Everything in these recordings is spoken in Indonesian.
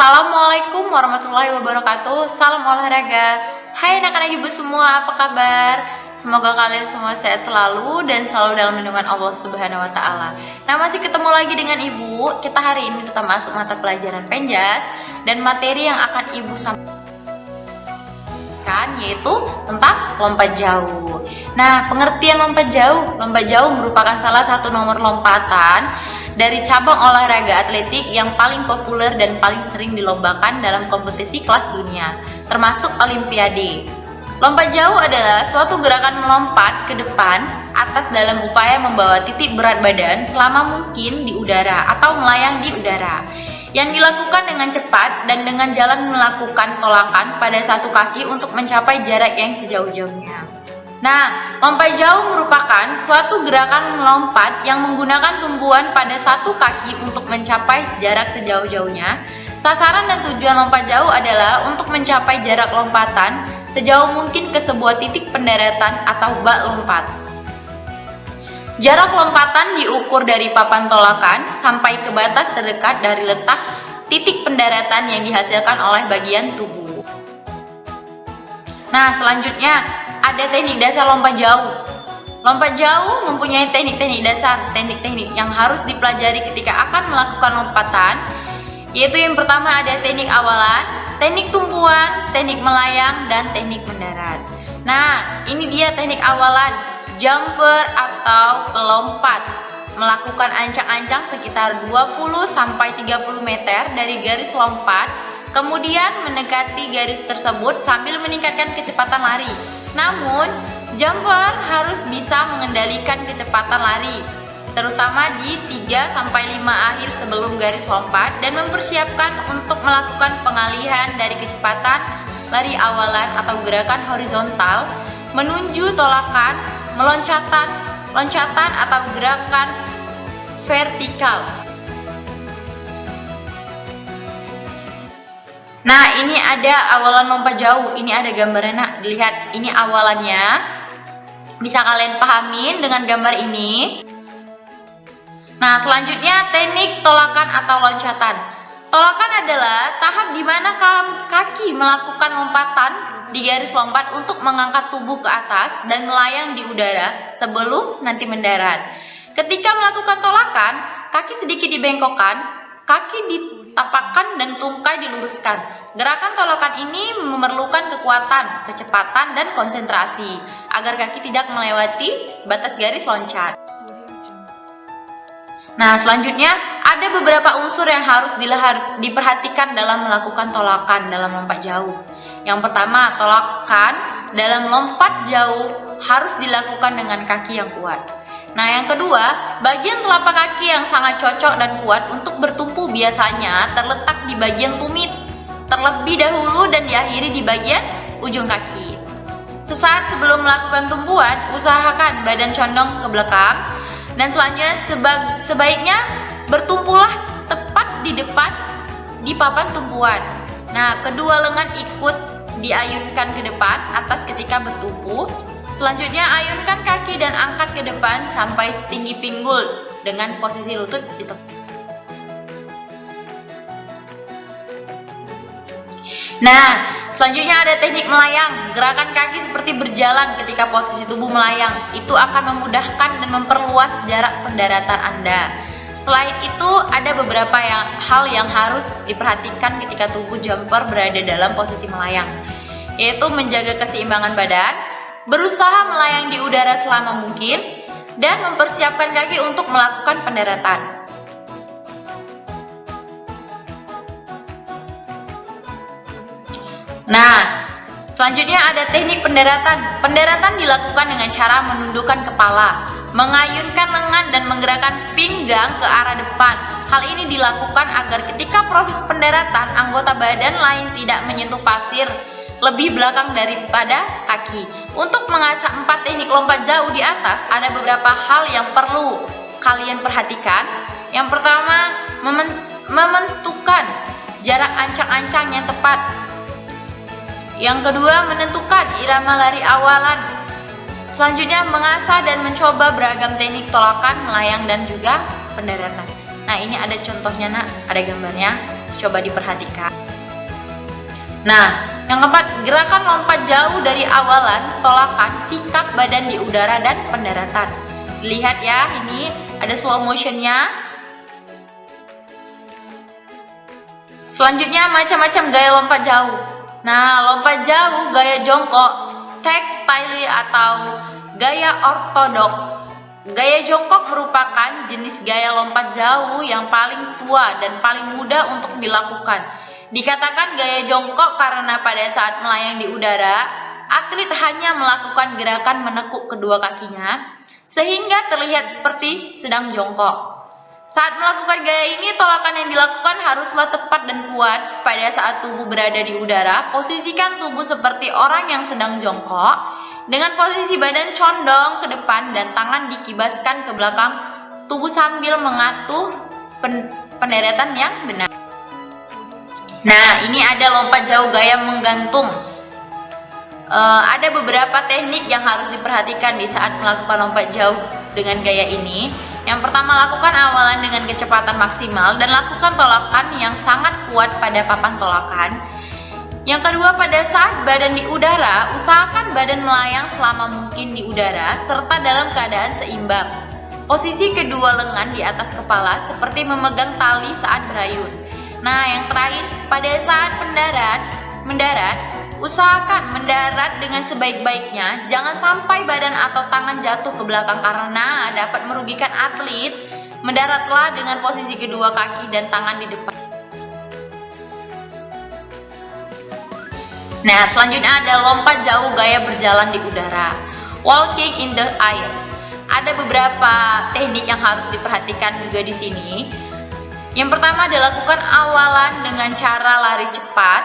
Assalamualaikum warahmatullahi wabarakatuh. Salam olahraga. Hai anak-anak ibu semua, apa kabar? Semoga kalian semua sehat selalu dan selalu dalam lindungan Allah Subhanahu wa taala. Nah, masih ketemu lagi dengan Ibu. Kita hari ini tetap masuk mata pelajaran Penjas dan materi yang akan Ibu sampaikan yaitu tentang lompat jauh. Nah, pengertian lompat jauh. Lompat jauh merupakan salah satu nomor lompatan dari cabang olahraga atletik yang paling populer dan paling sering dilombakan dalam kompetisi kelas dunia, termasuk Olimpiade. Lompat jauh adalah suatu gerakan melompat ke depan atas dalam upaya membawa titik berat badan selama mungkin di udara atau melayang di udara, yang dilakukan dengan cepat dan dengan jalan melakukan tolakan pada satu kaki untuk mencapai jarak yang sejauh-jauhnya. Nah, lompat jauh merupakan suatu gerakan melompat yang menggunakan tumpuan pada satu kaki untuk mencapai jarak sejauh-jauhnya. Sasaran dan tujuan lompat jauh adalah untuk mencapai jarak lompatan sejauh mungkin ke sebuah titik pendaratan atau bak lompat. Jarak lompatan diukur dari papan tolakan sampai ke batas terdekat dari letak titik pendaratan yang dihasilkan oleh bagian tubuh. Nah, selanjutnya ada teknik dasar lompat jauh. Lompat jauh mempunyai teknik-teknik dasar, teknik-teknik yang harus dipelajari ketika akan melakukan lompatan, yaitu yang pertama ada teknik awalan, teknik tumpuan, teknik melayang, dan teknik mendarat. Nah, ini dia teknik awalan, jumper atau pelompat. Melakukan ancang-ancang sekitar 20-30 meter dari garis lompat, kemudian mendekati garis tersebut sambil meningkatkan kecepatan lari. Namun, jumper harus bisa mengendalikan kecepatan lari, terutama di 3-5 akhir sebelum garis lompat, dan mempersiapkan untuk melakukan pengalihan dari kecepatan lari awalan atau gerakan horizontal menuju tolakan, loncatan atau gerakan vertikal. Nah, ini ada awalan lompat jauh. Ini ada gambarnya, nak. Dilihat, ini awalannya. Bisa kalian pahamin dengan gambar ini. Nah, selanjutnya teknik tolakan atau loncatan. Tolakan adalah tahap di mana kaki melakukan lompatan di garis lompat untuk mengangkat tubuh ke atas dan melayang di udara sebelum nanti mendarat. Ketika melakukan tolakan, kaki sedikit dibengkokkan, kaki ditapakkan dan tungkai diluruskan. Gerakan tolakan ini memerlukan kekuatan, kecepatan, dan konsentrasi agar kaki tidak melewati batas garis loncat. Nah, selanjutnya ada beberapa unsur yang harus diperhatikan dalam melakukan tolakan dalam lompat jauh. Yang pertama, tolakan dalam lompat jauh harus dilakukan dengan kaki yang kuat. Nah, yang kedua, bagian telapak kaki yang sangat cocok dan kuat untuk bertumpu biasanya terletak di bagian tumit terlebih dahulu dan diakhiri di bagian ujung kaki. Sesaat sebelum melakukan tumpuan, usahakan badan condong ke belakang, dan selanjutnya sebaiknya bertumpulah tepat di depan di papan tumpuan. Nah, kedua lengan ikut diayunkan ke depan atas ketika bertumpu. Selanjutnya, ayunkan kaki dan angkat ke depan sampai setinggi pinggul dengan posisi lutut ditekuk. Nah, selanjutnya ada teknik melayang. Gerakan kaki seperti berjalan ketika posisi tubuh melayang. Itu akan memudahkan dan memperluas jarak pendaratan Anda. Selain itu, ada beberapa hal yang harus diperhatikan ketika tubuh jumper berada dalam posisi melayang, yaitu menjaga keseimbangan badan, berusaha melayang di udara selama mungkin, dan mempersiapkan kaki untuk melakukan pendaratan. Nah, selanjutnya ada teknik pendaratan. Pendaratan dilakukan dengan cara menundukkan kepala, mengayunkan lengan, dan menggerakkan pinggang ke arah depan. Hal ini dilakukan agar ketika proses pendaratan, anggota badan lain tidak menyentuh pasir lebih belakang daripada kaki. Untuk mengasah 4 teknik lompat jauh di atas, ada beberapa hal yang perlu kalian perhatikan. Yang pertama, menentukan jarak ancang-ancang yang tepat. Yang kedua, menentukan irama lari awalan. Selanjutnya, mengasah dan mencoba beragam teknik tolakan, melayang, dan juga pendaratan. Nah, ini ada contohnya, nak. Ada gambarnya. Coba diperhatikan. Nah, yang keempat, gerakan lompat jauh dari awalan, tolakan, sikap badan di udara, dan pendaratan. Lihat ya, ini ada slow motionnya. Selanjutnya macam-macam gaya lompat jauh. Nah, lompat jauh gaya jongkok, textile atau gaya ortodok. Gaya jongkok merupakan jenis gaya lompat jauh yang paling tua dan paling mudah untuk dilakukan. Dikatakan gaya jongkok karena pada saat melayang di udara, atlet hanya melakukan gerakan menekuk kedua kakinya sehingga terlihat seperti sedang jongkok. Saat melakukan gaya ini, tolakan yang dilakukan haruslah tepat dan kuat. Pada saat tubuh berada di udara, posisikan tubuh seperti orang yang sedang jongkok dengan posisi badan condong ke depan dan tangan dikibaskan ke belakang tubuh sambil mengatur penderetan yang benar. Nah, ini ada lompat jauh gaya menggantung. Ada beberapa teknik yang harus diperhatikan di saat melakukan lompat jauh dengan gaya ini. Yang pertama, lakukan awalan dengan kecepatan maksimal dan lakukan tolakan yang sangat kuat pada papan tolakan. Yang kedua, pada saat badan di udara, usahakan badan melayang selama mungkin di udara serta dalam keadaan seimbang. Posisi kedua lengan di atas kepala seperti memegang tali saat berayun. Nah, yang terakhir, pada saat mendarat, usahakan mendarat dengan sebaik-baiknya. Jangan sampai badan atau tangan jatuh ke belakang karena dapat merugikan atlet. Mendaratlah dengan posisi kedua kaki dan tangan di depan. Nah, selanjutnya ada lompat jauh gaya berjalan di udara, walking in the air. Ada beberapa teknik yang harus diperhatikan juga di sini. Yang pertama, dilakukan awalan dengan cara lari cepat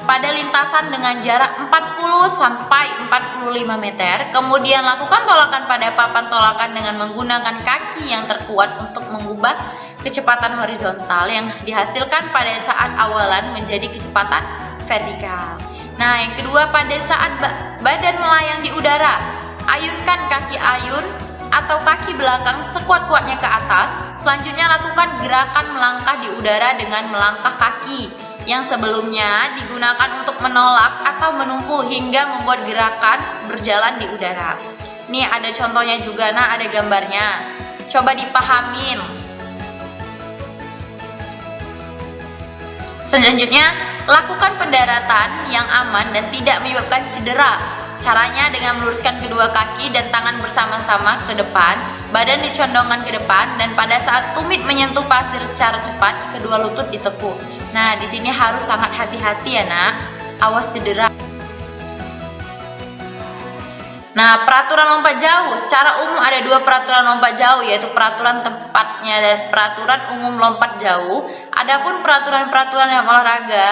pada lintasan dengan jarak 40 sampai 45 meter. Kemudian lakukan tolakan pada papan tolakan dengan menggunakan kaki yang terkuat untuk mengubah kecepatan horizontal yang dihasilkan pada saat awalan menjadi kecepatan vertikal. Nah, yang kedua, pada saat badan melayang di udara, ayunkan kaki ayun atau kaki belakang sekuat-kuatnya ke atas. Selanjutnya, lakukan gerakan melangkah di udara dengan melangkah kaki yang sebelumnya digunakan untuk menolak atau menumpu hingga membuat gerakan berjalan di udara. Nih ada contohnya juga, nah ada gambarnya. Coba dipahamin. Selanjutnya, lakukan pendaratan yang aman dan tidak menyebabkan cedera. Caranya dengan meluruskan kedua kaki dan tangan bersama-sama ke depan, badan dicondongkan ke depan, dan pada saat tumit menyentuh pasir secara cepat, kedua lutut ditekuk. Nah, di sini harus sangat hati-hati ya, Nak. Awas cedera. Nah, peraturan lompat jauh. Secara umum ada dua peraturan lompat jauh, yaitu peraturan tempatnya dan peraturan umum lompat jauh. Adapun peraturan-peraturan yang olahraga,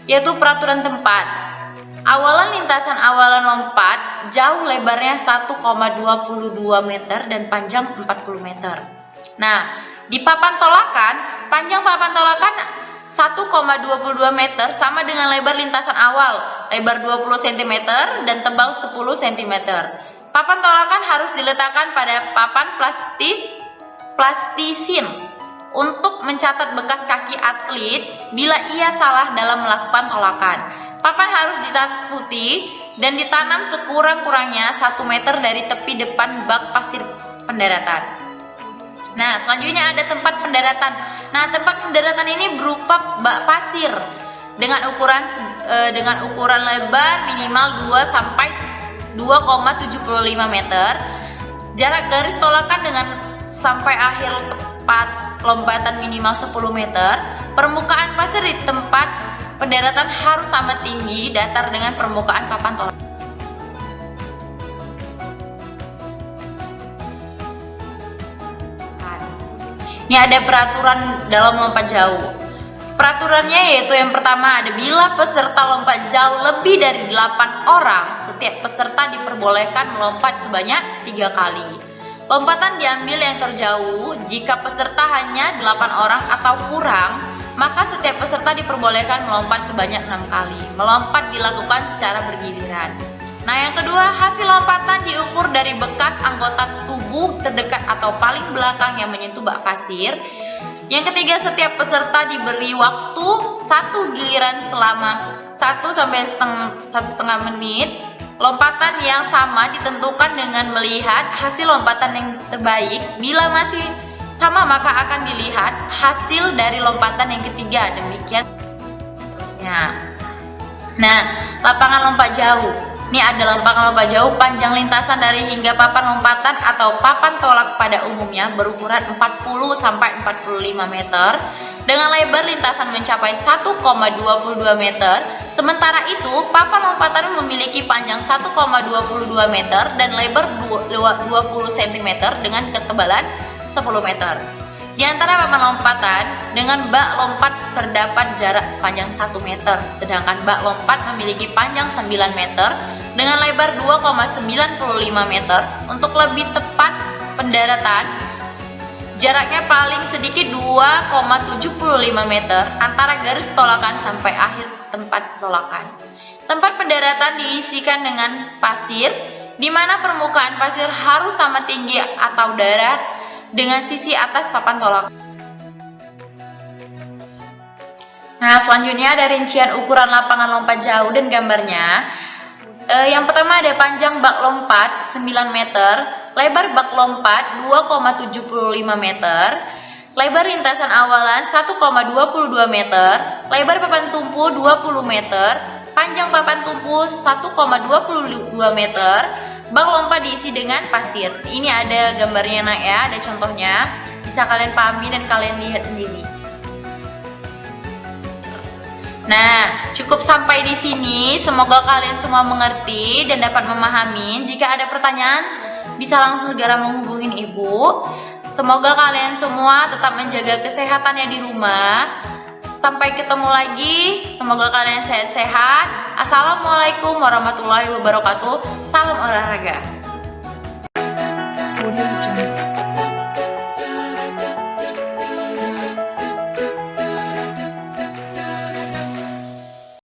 yaitu peraturan tempat. Awalan lintasan awalan lompat jauh lebarnya 1,22 meter dan panjang 40 meter. Nah, di papan tolakan, panjang papan tolakan 1,22 meter sama dengan lebar lintasan awal, lebar 20 cm dan tebal 10 cm. Papan tolakan harus diletakkan pada papan plastisin untuk mencatat bekas kaki atlet bila ia salah dalam melakukan tolakan. Papan harus ditakuti dan ditanam sekurang-kurangnya 1 meter dari tepi depan bak pasir pendaratan. Nah, selanjutnya ada tempat pendaratan. Nah, tempat pendaratan ini berupa bak pasir dengan ukuran lebar minimal 2 sampai 2,75 meter. Jarak garis tolakan dengan sampai akhir tempat lompatan minimal 10 meter. Permukaan pasir di tempat pendaratan harus sama tinggi datar dengan permukaan papan tolakan. Ini ada peraturan dalam lompat jauh. Peraturannya yaitu yang pertama ada bila peserta lompat jauh lebih dari 8 orang, setiap peserta diperbolehkan melompat sebanyak 3 kali. Lompatan diambil yang terjauh. Jika peserta hanya 8 orang atau kurang, maka setiap peserta diperbolehkan melompat sebanyak 6 kali. Melompat dilakukan secara bergiliran. Nah, yang kedua, hasil lompatan diukur dari bekas anggota tubuh terdekat atau paling belakang yang menyentuh bak pasir. Yang ketiga, setiap peserta diberi waktu 1 giliran selama 1 sampai 1,5 menit. Lompatan yang sama ditentukan dengan melihat hasil lompatan yang terbaik. Bila masih sama, maka akan dilihat hasil dari lompatan yang ketiga. Demikian seterusnya. Nah, lapangan lompat jauh. Ini ada lapangan lompat jauh, panjang lintasan dari hingga papan lompatan atau papan tolak pada umumnya berukuran 40 sampai 45 meter dengan lebar lintasan mencapai 1,22 meter. Sementara itu, papan lompatan memiliki panjang 1,22 meter dan lebar 20 cm dengan ketebalan 10 meter. Di antara papan lompatan dengan bak lompat terdapat jarak sepanjang 1 meter, sedangkan bak lompat memiliki panjang 9 meter dengan lebar 2,95 meter. Untuk lebih tepat pendaratan, jaraknya paling sedikit 2,75 meter antara garis tolakan sampai akhir tempat tolakan. Tempat pendaratan diisikan dengan pasir, di mana permukaan pasir harus sama tinggi atau darat dengan sisi atas papan tolak. Nah, selanjutnya ada rincian ukuran lapangan lompat jauh dan gambarnya. Yang pertama ada panjang bak lompat 9 meter, lebar bak lompat 2,75 meter, lebar lintasan awalan 1,22 meter, lebar papan tumpu 20 meter, panjang papan tumpu 1,22 meter. Bak lompat diisi dengan pasir. Ini ada gambarnya nak ya, ada contohnya. Bisa kalian pahami dan kalian lihat sendiri. Nah, cukup sampai di sini. Semoga kalian semua mengerti dan dapat memahami. Jika ada pertanyaan, bisa langsung segera menghubungi Ibu. Semoga kalian semua tetap menjaga kesehatannya di rumah. Sampai ketemu lagi. Semoga kalian sehat-sehat. Assalamualaikum warahmatullahi wabarakatuh. Salam olahraga.